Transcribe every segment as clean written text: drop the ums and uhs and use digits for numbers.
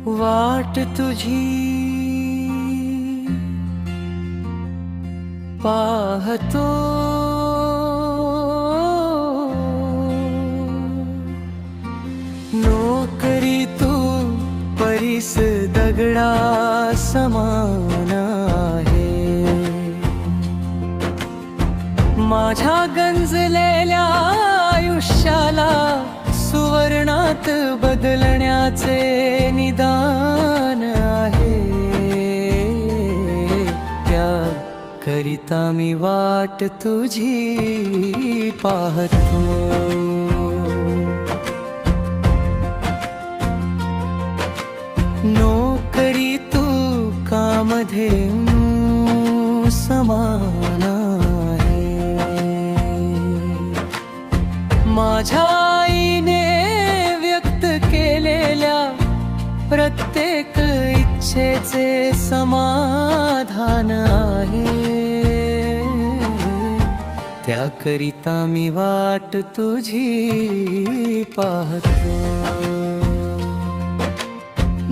वाट तुझी पाहतो, नोकरी तू परीस दगडा समान आहे, माझ्या गंजलेल्या आयुष्याला सुवर्णात बदलण्याचे निदान आहे, त्याकरिता मी वाट तुझी पाहतो. नोकरी तू कामधेनू समान आहे, माझ्या आईने व्यक्त केलेल्या प्रत्येक इच्छेचे समाधान आहे, त्याकरिता मी वाट तुझी पाहतो.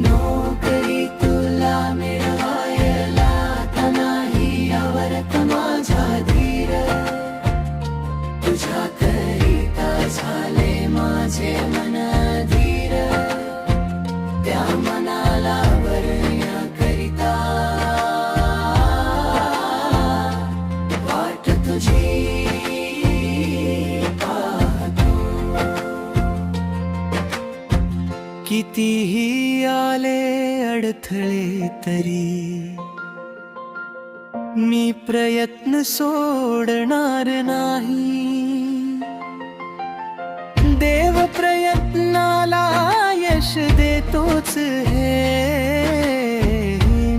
नोकरी तुला मिळवायला आता नाही आवरत माझा धीर, तुझ्याकरिता झाले माझे मन धीर, त्या मनाला भरण्याकरिता वाट तुझी पाहतो. कितीही आले अडथळे तरी मी प्रयत्न सोडणार नाही, देव प्रयत्नाला यश देतोच हे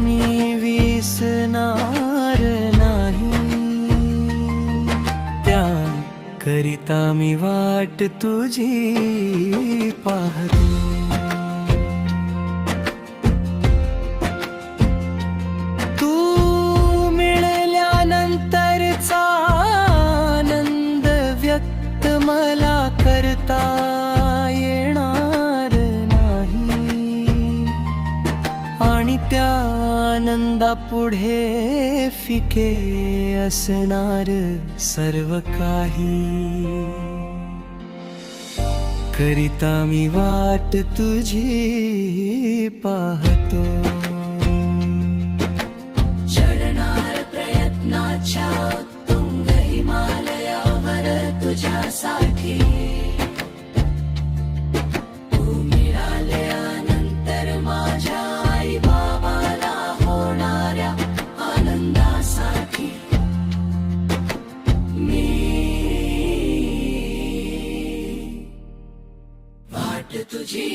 मी विसरणार नाही, त्याकरिता मी वाट तुझी पाहतो. मला करता येणार नाही, आणि त्या आनंदापुढे फिके असणार सर्व काही, करिता मी वाट तुझी पाहतो. चढणार प्रयत्नाच्या तुंग हिमालयावर तुझ्यासाठी, तू मिळाल्यानंतर माझ्या आई बाबाला होणाऱ्या आनंदासाठी मी वाट तुझी